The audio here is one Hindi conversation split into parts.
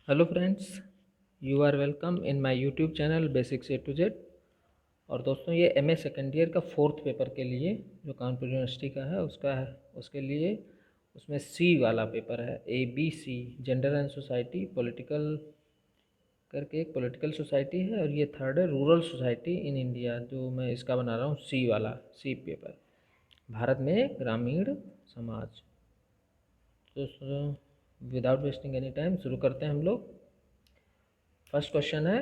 Hello friends, you are welcome in my YouTube channel basics A to Z. और दोस्तों, ये एमए सेकेंड ईयर का फोर्थ पेपर के लिए जो कानपुर यूनिवर्सिटी का है उसका है, उसके लिए उसमें सी वाला पेपर है। ABC gender and society political करके एक पॉलिटिकल सोसाइटी है, और ये थर्ड है रूरल सोसाइटी इन इंडिया, जो मैं इसका बना रहा हूँ सी वाला सी पेपर, भारत में ग्रामीण समाज। तो विदाउट वेस्टिंग एनी टाइम शुरू करते हैं हम लोग। फर्स्ट क्वेश्चन है,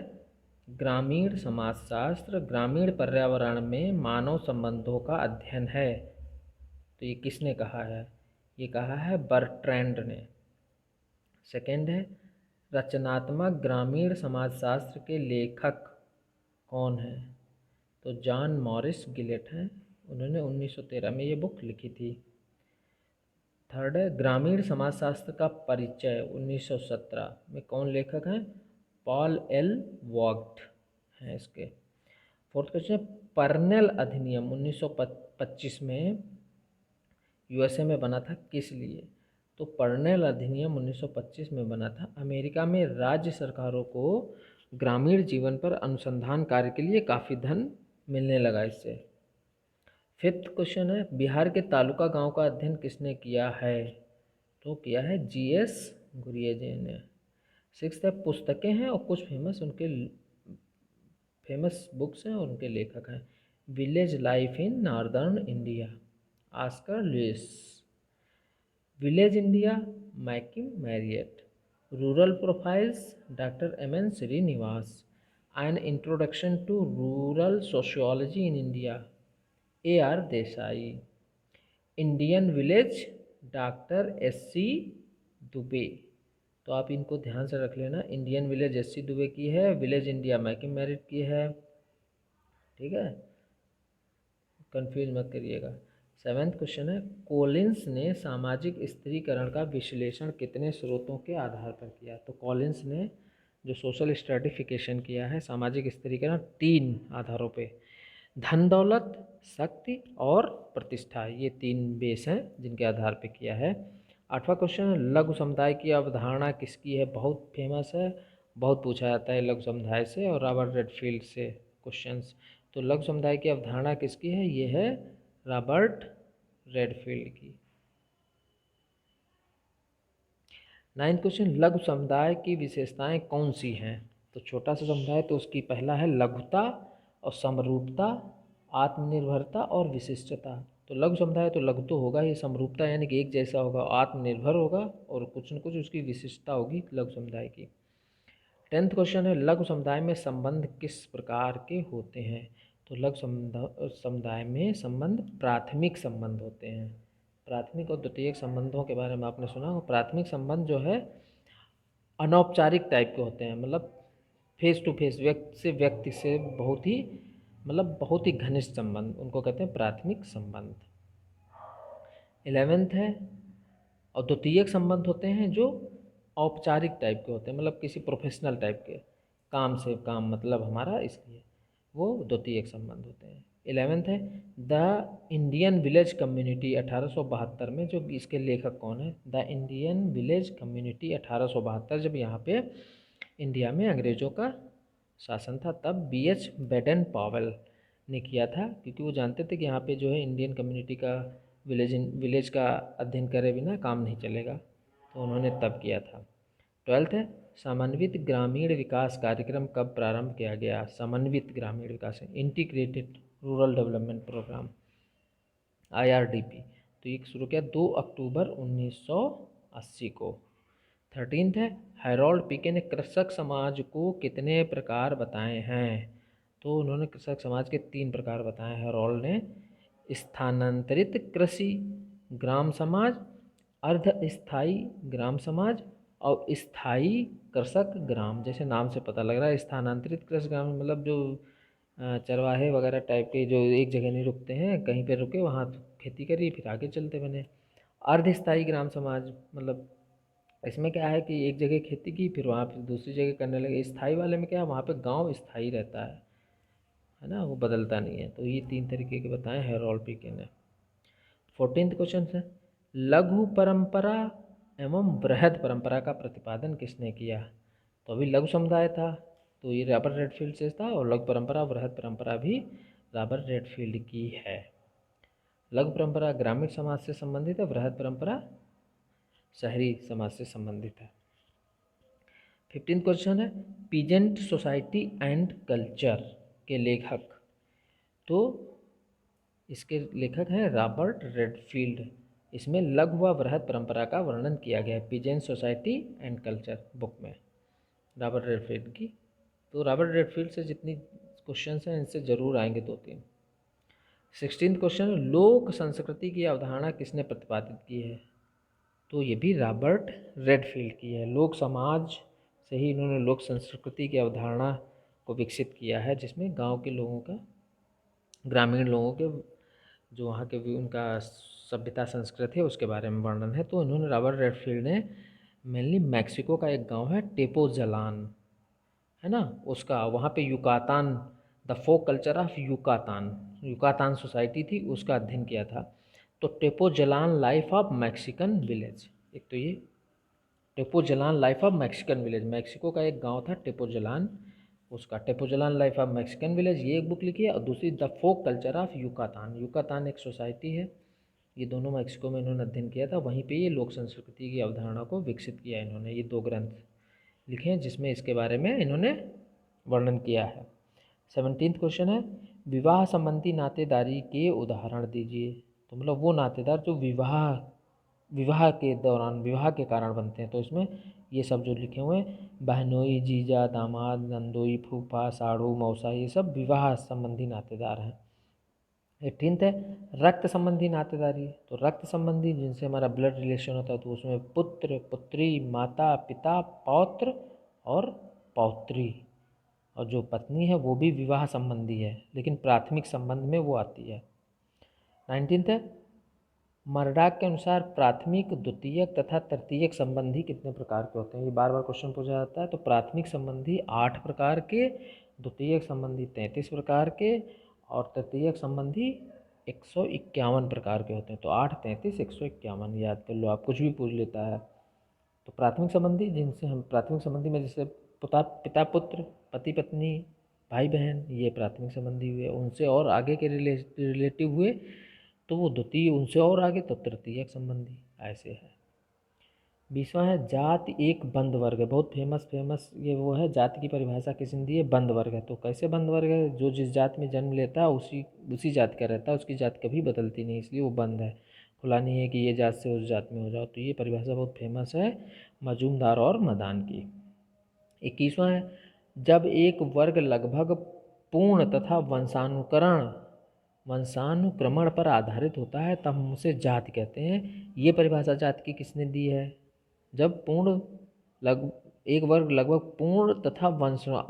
ग्रामीण समाजशास्त्र ग्रामीण पर्यावरण में मानव संबंधों का अध्ययन है। तो ये किसने कहा है? ये कहा है बर्ट्रैंड ने। सेकंड है, रचनात्मक ग्रामीण समाजशास्त्र के लेखक कौन है? तो जॉन मॉरिस गिलेट हैं, उन्होंने 1913 में ये बुक लिखी थी। थर्ड है, ग्रामीण समाजशास्त्र का परिचय 1917 में कौन लेखक हैं? पॉल एल वॉग्ट हैं इसके। फोर्थ क्वेश्चन, पर्नेल अधिनियम 1925 में यूएसए में बना था, किस लिए? तो पर्नेल अधिनियम 1925 में बना था अमेरिका में राज्य सरकारों को ग्रामीण जीवन पर अनुसंधान कार्य के लिए काफ़ी धन मिलने लगा इससे। फिफ्थ क्वेश्चन है, बिहार के तालुका गांव का अध्ययन किसने किया है? तो किया है GS गुरिये ने। सिक्स्थ है, पुस्तकें हैं और कुछ फेमस बुक्स हैं और उनके लेखक हैं। Village life in northern India, Oscar Lewis. Village India, McKim Marriott. Rural profiles, doctor MN Srinivas. An introduction to rural sociology in India, AR Desai. Indian village, doctor SC Dube. तो आप इनको ध्यान से रख लेना। इंडियन विलेज SC दुबे की है, विलेज इंडिया मैकिम मैरिट की है। ठीक है, कंफ्यूज मत करिएगा। सेवेंथ क्वेश्चन है, कॉलिंस ने सामाजिक स्त्रीकरण का विश्लेषण कितने स्रोतों के आधार पर किया? तो कॉलिंस ने जो सोशल स्ट्रेटिफिकेशन किया है, सामाजिक स्त्रीकरण, 3 आधारों पे, धन दौलत, शक्ति और प्रतिष्ठा, ये 3 बेस हैं जिनके आधार पे किया है। आठवां क्वेश्चन, लघु समुदाय की अवधारणा किसकी है? बहुत फेमस है, बहुत पूछा जाता है लघु समुदाय से और रॉबर्ट रेडफील्ड से क्वेश्चंस। तो लघु समुदाय की अवधारणा किसकी है? ये है रॉबर्ट रेडफील्ड की। नाइन्थ क्वेश्चन, लघु समुदाय की विशेषताएं कौन सी हैं? तो छोटा सा समुदाय, तो उसकी पहला है लघुता और समरूपता, आत्मनिर्भरता और विशिष्टता। तो लघु समुदाय तो लघु तो होगा ही, समरूपता यानी कि एक जैसा होगा, आत्मनिर्भर होगा और कुछ न कुछ उसकी विशिष्टता होगी लघु समुदाय की। 10th क्वेश्चन है, लघु समुदाय में संबंध किस प्रकार के होते हैं? तो लघु समुदाय में संबंध प्राथमिक संबंध होते हैं। प्राथमिक और द्वितीयक संबंधों के बारे में आपने सुना हो। प्राथमिक संबंध जो है अनौपचारिक टाइप के होते हैं, मतलब फेस टू फेस, व्यक्ति से बहुत ही घनिष्ठ संबंध, उनको कहते हैं प्राथमिक संबंध। 11th है, और द्वितीयक संबंध होते हैं जो औपचारिक टाइप के होते हैं, मतलब किसी प्रोफेशनल टाइप के, काम से काम मतलब हमारा, इसलिए वो द्वितीयक संबंध होते हैं। 11th है, द इंडियन विलेज कम्युनिटी 1872 में, जो इसके लेखक कौन है? द इंडियन विलेज कम्युनिटी 1872, जब यहाँ पे इंडिया में अंग्रेज़ों का शासन था, तब BH बेडन पावेल ने किया था, क्योंकि वो जानते थे कि यहाँ पे जो है इंडियन कम्युनिटी का विलेज का अध्ययन करे बिना काम नहीं चलेगा, तो उन्होंने तब किया था। 12th है, समन्वित ग्रामीण विकास कार्यक्रम कब प्रारंभ किया गया? समन्वित ग्रामीण विकास, integrated rural development programme, IRDP। तो ये शुरू किया 2 अक्टूबर 1980 को। 13th है, हैरोल्ड पीके ने कृषक समाज को कितने प्रकार बताए हैं? तो उन्होंने कृषक समाज के 3 प्रकार बताए हैं हैरोल्ड ने। स्थानांतरित कृषि ग्राम समाज, अर्ध स्थायी ग्राम समाज और स्थायी कृषक ग्राम। जैसे नाम से पता लग रहा है, स्थानांतरित कृषि ग्राम मतलब जो चरवाहे वगैरह टाइप के, जो एक जगह नहीं रुकते हैं, कहीं पे रुके वहाँ खेती करी फिर आगे चलते बने। अर्धस्थायी ग्राम समाज मतलब इसमें क्या है कि एक जगह खेती की फिर वहाँ पे दूसरी जगह करने लगे। स्थाई वाले में क्या है, वहाँ पे गांव स्थाई रहता है ना, वो बदलता नहीं है। तो ये 3 तरीके के बताए हैरोल्ड पीके ने। 14th क्वेश्चन है, लघु परंपरा एवं बृहद परंपरा का प्रतिपादन किसने किया? तो अभी लघु समुदाय था तो ये रॉबर्ट रेडफील्ड से था, और लघु परंपरा वृहद परंपरा भी रॉबर्ट रेडफील्ड की है। लघु परंपरा ग्रामीण समाज से संबंधित है, वृहद परंपरा शहरी समाज से संबंधित है। 15 क्वेश्चन है पीजेंट सोसाइटी एंड कल्चर के लेखक। तो इसके लेखक हैं रॉबर्ट रेडफील्ड। इसमें लघु व वृहद परंपरा का वर्णन किया गया है peasant society and culture book में रॉबर्ट रेडफील्ड की। तो रॉबर्ट रेडफील्ड से जितनी क्वेश्चन हैं इनसे जरूर आएंगे 2-3। 16 क्वेश्चन लोक संस्कृति की अवधारणा किसने प्रतिपादित की है। तो ये भी रॉबर्ट रेडफील्ड की है। लोक समाज से ही इन्होंने लोक संस्कृति की अवधारणा को विकसित किया है, जिसमें गांव के लोगों का, ग्रामीण लोगों के जो वहाँ के भी उनका सभ्यता संस्कृति है उसके बारे में वर्णन है। तो इन्होंने रॉबर्ट रेडफील्ड ने मेनली मैक्सिको का एक गांव है टेपोजलान, है ना, उसका वहाँ पे Yucatan, the folk culture of Yucatan society थी, उसका अध्ययन किया था। तो Tepoztlan life of Mexican village, एक तो ये Tepoztlan life of Mexican village, Mexico का एक गांव था टेपोजलान, उसका Tepoztlan life of Mexican village ये एक बुक लिखी है। और दूसरी the folk culture of Yucatan एक सोसाइटी है, ये दोनों मैक्सिको में इन्होंने अध्ययन किया था, वहीं पे ये लोक संस्कृति की अवधारणा को विकसित किया इन्होंने। ये 2 ग्रंथ लिखे हैं जिसमें इसके बारे में इन्होंने वर्णन किया है। 17 क्वेश्चन है विवाह संबंधी नातेदारी के उदाहरण दीजिए। तो मतलब वो नातेदार जो विवाह के दौरान, विवाह के कारण बनते हैं। तो इसमें ये सब जो लिखे हुए हैं, बहनोई, जीजा, दामाद, नंदोई, फूफा, साड़ू, मौसा, ये सब विवाह संबंधी नातेदार हैं। 18 है रक्त संबंधी नातेदारी। तो रक्त संबंधी जिनसे हमारा ब्लड रिलेशन होता है, तो उसमें पुत्र, पुत्री, माता, पिता, पौत्र और पौत्री, और जो पत्नी है वो भी विवाह संबंधी है, लेकिन प्राथमिक संबंध में वो आती है। 19 है मर्डॉक के अनुसार प्राथमिक, द्वितीयक तथा तृतीयक संबंधी कितने प्रकार के होते हैं। ये बार बार क्वेश्चन पूछा जाता है। तो प्राथमिक संबंधी 8 प्रकार के, द्वितीयक संबंधी 33 प्रकार के, और तृतीयक संबंधी 151 प्रकार के होते हैं। तो 8, 33, 151 याद कर लो, आप कुछ भी पूछ लेता है। तो प्राथमिक संबंधी जिनसे हम, प्राथमिक संबंधी में जैसे पिता पुत्र, पति पत्नी, भाई बहन, ये प्राथमिक संबंधी हुए। उनसे और आगे के रिलेटिव हुए तो वो द्वितीय, उनसे और आगे तो तृतीयक संबंधी, ऐसे है। 20वां है जाति एक बंद वर्ग है। बहुत फेमस ये वो है, जाति की परिभाषा किसने दी है, बंद वर्ग है। तो कैसे बंद वर्ग है, जो जिस जाति में जन्म लेता है उसी जाति का रहता है, उसकी जाति कभी बदलती नहीं, इसलिए वो बंद है। खुला नहीं है कि ये जात से उस जात में हो जाओ। तो ये परिभाषा बहुत फेमस है मजूमदार और मदान की। 21वां है जब एक वर्ग लगभग पूर्ण तथा वंशानुक्रमण पर आधारित होता है तब हम उसे जाति कहते हैं। ये परिभाषा जाति की किसने दी है, जब एक वर्ग लगभग पूर्ण तथा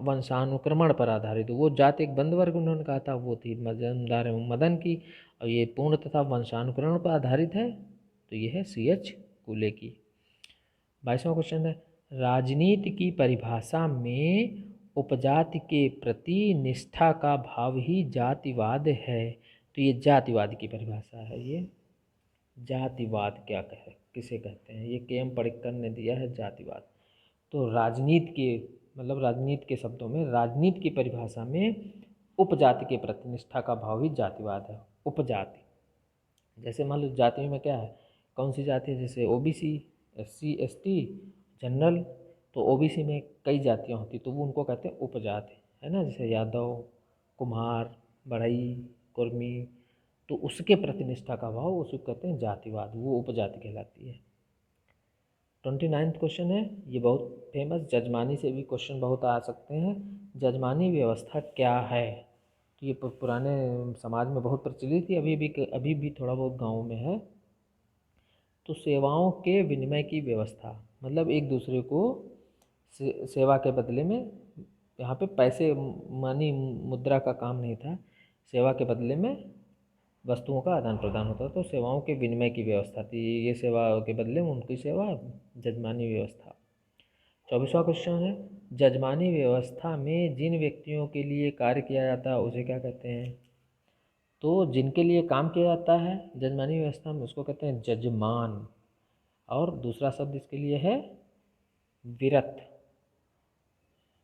वंशानुक्रमण पर आधारित हो। वो जाति एक बंद वर्ग उन्होंने कहा था, वो थी मजूमदार एवं मदन की, और ये पूर्ण तथा वंशानुक्रमण पर आधारित है, तो ये है C.H. कूले की। 22वां क्वेश्चन है राजनीति की परिभाषा में उपजाति के प्रति निष्ठा का भाव ही जातिवाद है। तो ये जातिवाद की परिभाषा है। ये जातिवाद क्या किसे कहते हैं, ये के.एम. पडिक्कर ने दिया है जातिवाद। तो राजनीति के मतलब राजनीति के शब्दों में, राजनीति की परिभाषा में उपजाति के प्रति निष्ठा का भाव ही जातिवाद है। उपजाति जैसे मान लो जाति में क्या है, कौन सी जाति है, जैसे OBC, SC, ST, जनरल। तो OBC में कई जातियाँ होती, तो वो उनको कहते हैं उपजाति, है ना, जैसे यादव, कुम्हार, बढ़ई, कुर्मी। तो उसके प्रति निष्ठा का भाव उसको कहते हैं जातिवाद, वो उपजाति कहलाती है। 29वां क्वेश्चन है, ये बहुत फेमस, जजमानी से भी क्वेश्चन बहुत आ सकते हैं। जजमानी व्यवस्था क्या है। तो ये पुराने समाज में बहुत प्रचलित थी, अभी भी थोड़ा बहुत गाँव में है। तो सेवाओं के विनिमय की व्यवस्था, मतलब एक दूसरे को सेवा के बदले में, यहाँ पे पैसे मनी मुद्रा का काम नहीं था, सेवा के बदले में वस्तुओं का आदान प्रदान होता था। तो सेवाओं के विनिमय की व्यवस्था थी, ये सेवा के बदले में उनकी सेवा, जजमानी व्यवस्था। 24वां क्वेश्चन है जजमानी व्यवस्था में जिन व्यक्तियों के लिए कार्य किया जाता है उसे क्या कहते हैं। तो जिनके लिए काम किया जाता है जजमानी व्यवस्था में, उसको कहते हैं जजमान। और दूसरा शब्द इसके लिए है विरत।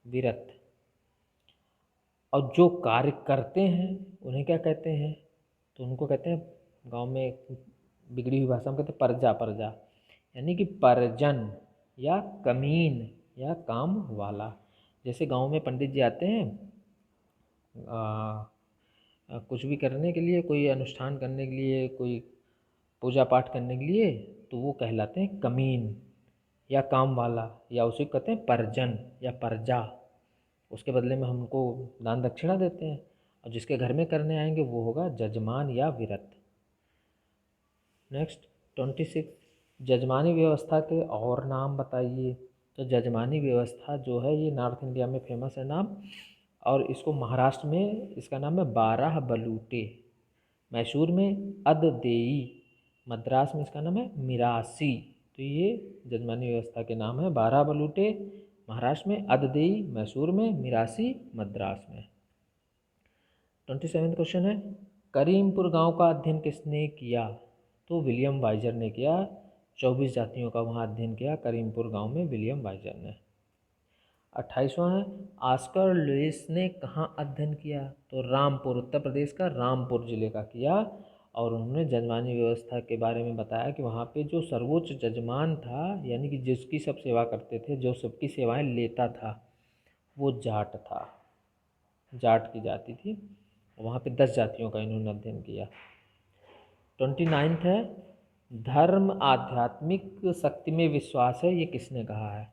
विरत। और जो कार्य करते हैं उन्हें क्या कहते हैं? तो उनको कहते हैं, गांव में बिगड़ी हुई भाषा में कहते हैं परजा। परजा यानी कि परजन या कमीन या काम वाला। जैसे गांव में पंडित जी आते हैं कुछ भी करने के लिए, कोई अनुष्ठान करने के लिए, कोई पूजा पाठ करने के लिए, तो वो कहलाते हैं कमीन या काम वाला, या उसे कहते हैं परजन या परजा। उसके बदले में हम उनको दान दक्षिणा देते हैं, और जिसके घर में करने आएंगे वो होगा जजमान या विरत। नेक्स्ट 26, जजमानी व्यवस्था के और नाम बताइए। तो जजमानी व्यवस्था जो है ये नॉर्थ इंडिया में फेमस है नाम, और इसको महाराष्ट्र में इसका नाम है 12 बलूटे, मैसूर में अददेई, मद्रास में इसका नाम है मिरासी। तो ये जजमानी व्यवस्था के नाम है 12 बलूटे महाराष्ट्र में, अददेई मैसूर में, मिरासी मद्रास में। 27 क्वेश्चन है, करीमपुर गांव का अध्ययन किसने किया? तो विलियम वाइजर ने किया। 24 जातियों का वहाँ अध्ययन किया करीमपुर गांव में विलियम वाइजर ने। 28वां है, ऑस्कर लुइस ने कहाँ अध्ययन किया? तो रामपुर, उत्तर प्रदेश का रामपुर जिले का किया। और उन्होंने जजमानी व्यवस्था के बारे में बताया कि वहाँ पे जो सर्वोच्च जजमान था, यानी कि जिसकी सब सेवा करते थे, जो सबकी सेवाएं लेता था, वो जाट था, जाट की जाति थी। वहाँ पे 10 जातियों का इन्होंने अध्ययन किया। 29 है, धर्म आध्यात्मिक शक्ति में विश्वास है, ये किसने कहा है?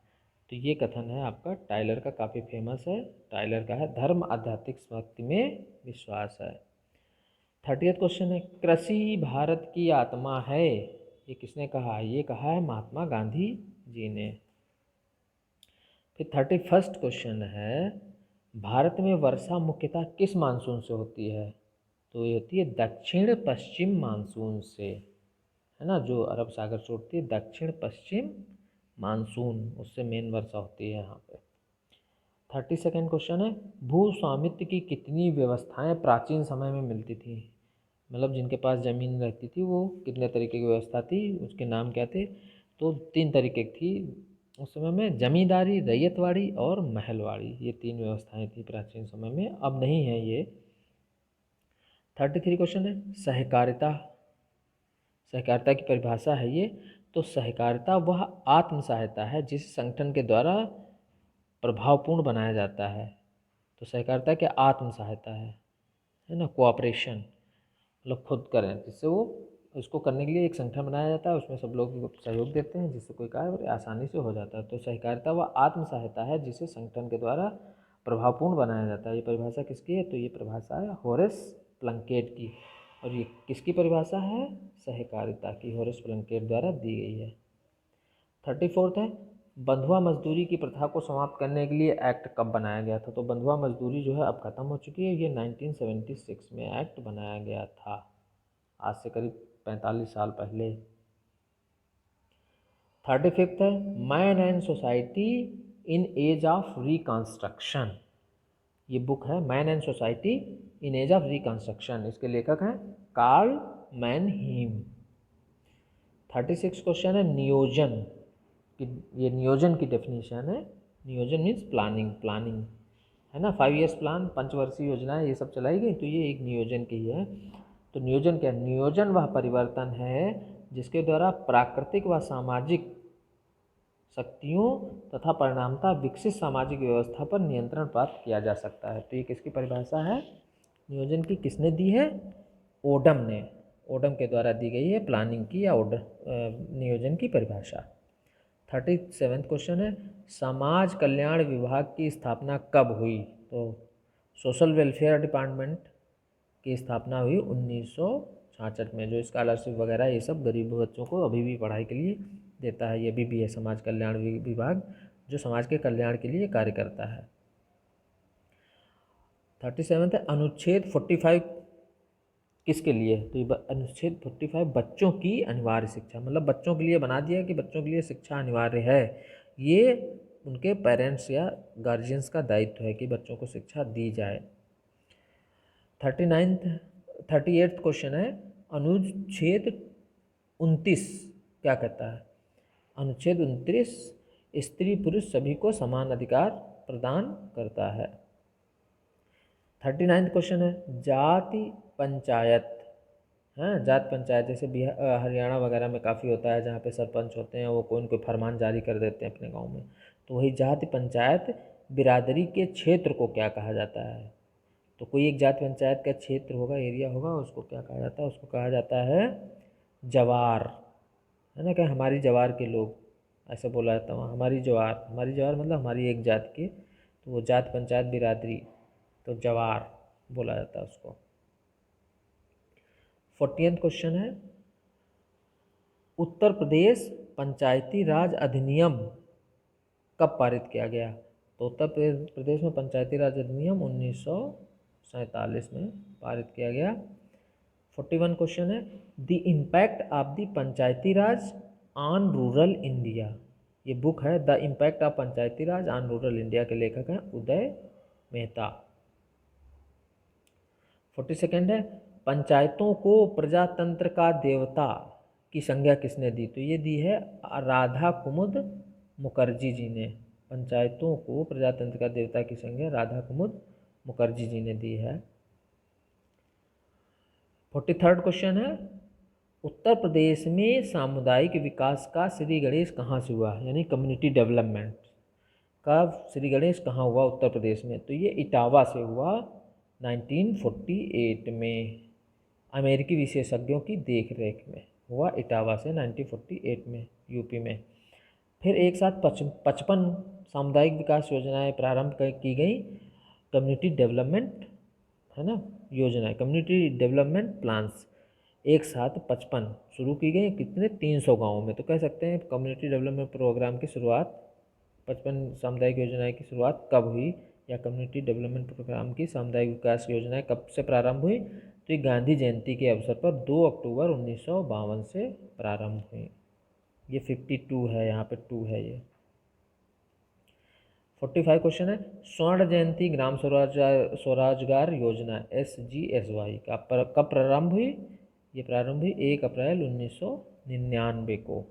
तो ये कथन है आपका टाइलर का, काफ़ी फेमस है। टाइलर का है, धर्म आध्यात्मिक शक्ति में विश्वास है। 30वां क्वेश्चन है, कृषि भारत की आत्मा है, ये किसने कहा? ये कहा है महात्मा गांधी जी ने। फिर 31वां क्वेश्चन है, भारत में वर्षा मुख्यतः किस मानसून से होती है? तो ये होती है दक्षिण पश्चिम मानसून से, है ना, जो अरब सागर से उठती है, दक्षिण पश्चिम मानसून, उससे मेन वर्षा होती है यहाँ पे। 32वां क्वेश्चन है, भू स्वामित्व की कितनी व्यवस्थाएं प्राचीन समय में मिलती थी? मतलब जिनके पास ज़मीन रहती थी वो कितने तरीके की व्यवस्था थी, उसके नाम क्या थे? तो 3 तरीके की थी उस समय में, जमींदारी, रैयतवाड़ी और महलवाड़ी, ये 3 व्यवस्थाएं थी प्राचीन समय में, अब नहीं है ये। 33 क्वेश्चन है, सहकारिता, सहकारिता की परिभाषा है ये। तो सहकारिता वह आत्म सहायता है जिसे संगठन के द्वारा प्रभावपूर्ण बनाया जाता है। तो सहकारिता क्या? आत्म सहायता है ना, कोऑपरेशन, मतलब खुद करें, जिससे वो उसको करने के लिए एक संगठन बनाया जाता है, उसमें सब लोग सहयोग देते हैं, जिससे कोई कार्य आसानी से हो जाता है। तो सहकारिता वह आत्म सहायता है जिसे संगठन के द्वारा प्रभावपूर्ण बनाया जाता है। ये परिभाषा किसकी है? तो ये परिभाषा है होरेस प्लंकेट की। और ये किसकी परिभाषा है? सहकारिता की, होरेस प्लंकेट द्वारा दी गई है। 34 है, बंधुआ मजदूरी की प्रथा को समाप्त करने के लिए एक्ट कब बनाया गया था? तो बंधुआ मजदूरी जो है अब खत्म हो चुकी है, ये 1976 में एक्ट बनाया गया था, आज से करीब 45 साल पहले। 35 है, man and society in age of reconstruction, ये बुक है man and society in age of reconstruction, इसके लेखक हैं कार्ल मैनहीम। 36 क्वेश्चन है, नियोजन की, ये नियोजन की डेफिनेशन है। नियोजन मीन्स प्लानिंग, प्लानिंग है ना, 5 ईयर्स प्लान, पंचवर्षीय योजनाएं ये सब चलाई गई, तो ये एक नियोजन की है। तो नियोजन क्या है? नियोजन वह परिवर्तन है जिसके द्वारा प्राकृतिक व सामाजिक शक्तियों तथा परिणामतः विकसित सामाजिक व्यवस्था पर नियंत्रण प्राप्त किया जा सकता है। तो ये किसकी परिभाषा है नियोजन की? किसने दी है? ओडम ने, ओडम के द्वारा दी गई है प्लानिंग की या नियोजन की परिभाषा। 37वां क्वेश्चन है, समाज कल्याण विभाग की स्थापना कब हुई? तो सोशल वेलफेयर डिपार्टमेंट की स्थापना हुई 1966 में। जो स्कॉलरशिप वगैरह ये सब गरीब बच्चों को अभी भी पढ़ाई के लिए देता है, ये भी है समाज कल्याण विभाग, जो समाज के कल्याण के लिए कार्य करता है। 37 है, अनुच्छेद 45 किसके लिए? तो ये अनुच्छेद 45 बच्चों की अनिवार्य शिक्षा, मतलब बच्चों के लिए बना दिया कि बच्चों के लिए शिक्षा अनिवार्य है। ये उनके पेरेंट्स या गार्जियंस का दायित्व है कि बच्चों को शिक्षा दी जाए। 38 क्वेश्चन है, अनुच्छेद 29 क्या कहता है? अनुच्छेद 29 स्त्री पुरुष सभी को समान अधिकार प्रदान करता है। 39वां क्वेश्चन है जाति पंचायत। हाँ, जाति पंचायत जैसे बिहार हरियाणा वगैरह में काफ़ी होता है, जहाँ पे सरपंच होते हैं वो कोई न कोई फरमान जारी कर देते हैं अपने गांव में। तो वही जाति पंचायत बिरादरी के क्षेत्र को क्या कहा जाता है? तो कोई एक जाति पंचायत का क्षेत्र होगा, एरिया होगा, उसको क्या कहा जाता है? उसको कहा जाता है जवार, है ना। क्या हमारी जवार के लोग, ऐसा बोला जाता है हमारी जवार। हमारी जवार मतलब हमारी एक जात के, तो वो जाति पंचायत बिरादरी, तो जवार बोला जाता है उसको। 40वां क्वेश्चन है उत्तर प्रदेश पंचायती राज अधिनियम कब पारित किया गया? तो उत्तर प्रदेश में पंचायती राज अधिनियम 1947 में पारित किया गया। 41 क्वेश्चन है the impact of the Panchayati Raj on rural India. ये बुक है the impact of Panchayati Raj on rural India के लेखक हैं उदय मेहता। 42 है पंचायतों को प्रजातंत्र का देवता की संज्ञा किसने दी? तो ये दी है राधा कुमुद मुखर्जी जी ने। पंचायतों को प्रजातंत्र का देवता की संज्ञा राधा कुमुद मुखर्जी जी ने दी है। 43 क्वेश्चन है उत्तर प्रदेश में सामुदायिक विकास का श्री गणेश कहाँ से हुआ? यानी कम्युनिटी डेवलपमेंट का श्री गणेश कहाँ हुआ उत्तर प्रदेश में? तो ये इटावा से हुआ 1948 में, अमेरिकी विशेषज्ञों की देखरेख में हुआ इटावा से 1948 में यूपी में। फिर एक साथ 55 सामुदायिक विकास योजनाएं प्रारंभ की गई, कम्युनिटी डेवलपमेंट, है ना, योजनाएं, कम्युनिटी डेवलपमेंट प्लान्स एक साथ 55 शुरू की गई। कितने? 300 गाँवों में। तो कह सकते हैं कम्युनिटी डेवलपमेंट प्रोग्राम की शुरुआत, 55 सामुदायिक योजनाएं की शुरुआत कब हुई, या कम्युनिटी डेवलपमेंट प्रोग्राम की सामुदायिक विकास योजनाएं कब से प्रारंभ हुई? तो ये गांधी जयंती के अवसर पर 2 अक्टूबर 1952 से प्रारंभ हुई। ये 52 है, यहाँ पे 2 है ये। 45 क्वेश्चन है स्वर्ण जयंती ग्राम स्वरोजगार योजना SGSY का कब प्रारंभ हुई? ये प्रारंभ हुई 1 अप्रैल 1999 को।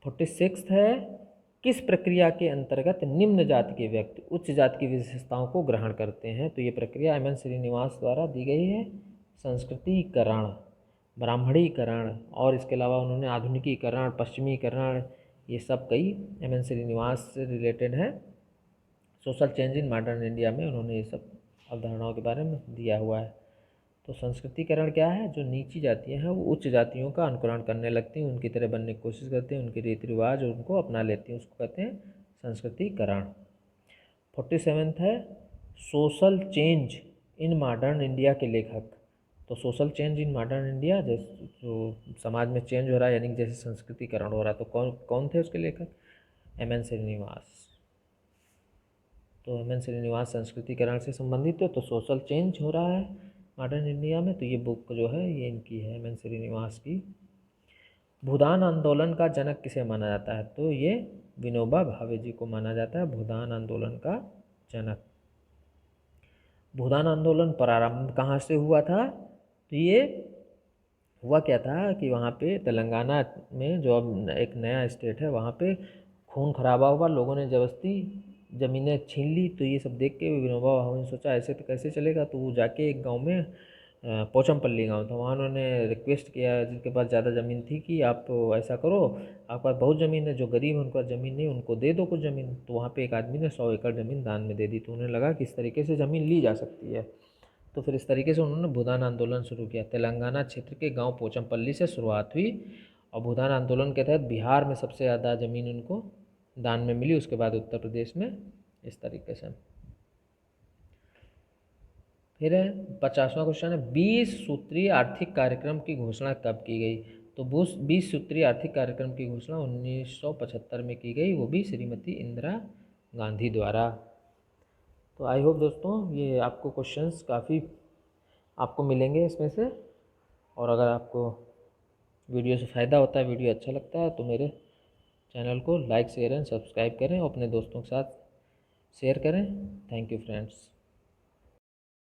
46 है किस प्रक्रिया के अंतर्गत निम्न जाति के व्यक्ति उच्च जाति की विशेषताओं को ग्रहण करते हैं? तो ये प्रक्रिया MN श्रीनिवास द्वारा दी गई है। संस्कृतिकरण, ब्राह्मणीकरण, और इसके अलावा उन्होंने आधुनिकीकरण, पश्चिमीकरण, ये सब कई MN श्रीनिवास से रिलेटेड है। Social change in modern India में उन्होंने ये सब अवधारणाओं के बारे में दिया हुआ है। तो संस्कृतिकरण क्या है? जो नीची जातियाँ हैं वो उच्च जातियों का अनुकरण करने लगती हैं, उनकी तरह बनने की कोशिश करती हैं, उनके रीति रिवाज उनको अपना लेती हैं, उसको कहते हैं संस्कृतिकरण। 47 है social change in modern India के लेखक। तो social change in modern India, जैसे जो समाज में चेंज हो रहा है, यानी जैसे संस्कृतिकरण हो रहा है, तो कौन कौन थे उसके लेखक? MN श्रीनिवास। तो MN श्रीनिवास संस्कृतिकरण से संबंधित है। तो सोशल चेंज हो रहा है मॉडर्न इंडिया में, तो ये बुक जो है ये इनकी है, MN श्रीनिवास की। भूदान आंदोलन का जनक किसे माना जाता है? तो ये विनोबा भावे जी को माना जाता है भूदान आंदोलन का जनक। भूदान आंदोलन प्रारंभ कहाँ से हुआ था? तो ये हुआ क्या था कि वहाँ पे तेलंगाना में, जो अब एक नया स्टेट है, वहाँ पे खून खराबा हुआ, लोगों ने ज़बरदस्ती ज़मीनें छीन ली। तो ये सब देख के विनोबा भावे ने सोचा ऐसे तो कैसे चलेगा। तो वो जाके एक गांव में, पोचमपल्ली गांव था, वहाँ उन्होंने रिक्वेस्ट किया जिनके पास ज़्यादा ज़मीन थी कि आप ऐसा करो, आपके पास बहुत ज़मीन है, जो गरीब है उनके पास ज़मीन नहीं, उनको दे दो कुछ ज़मीन। तो वहाँ पे एक आदमी ने 100 एकड़ ज़मीन दान में दे दी। तो उन्हें लगा कि इस तरीके से ज़मीन ली जा सकती है। तो फिर इस तरीके से उन्होंने भूदान आंदोलन शुरू किया। तेलंगाना क्षेत्र के गांव पोचमपल्ली से शुरुआत हुई, और भूदान आंदोलन के तहत बिहार में सबसे ज़्यादा ज़मीन उनको दान में मिली, उसके बाद उत्तर प्रदेश में, इस तरीके से। फिर 50वां क्वेश्चन है 20 सूत्रीय आर्थिक कार्यक्रम की घोषणा कब की गई? तो 20 सूत्रीय आर्थिक कार्यक्रम की घोषणा 1975 में की गई, वो भी श्रीमती इंदिरा गांधी द्वारा। तो आई होप दोस्तों ये आपको क्वेश्चंस काफ़ी आपको मिलेंगे इसमें से। और अगर आपको वीडियो से फ़ायदा होता है, वीडियो अच्छा लगता है, तो मेरे चैनल को लाइक शेयर एंड सब्सक्राइब करें और अपने दोस्तों के साथ शेयर करें। Thank you friends.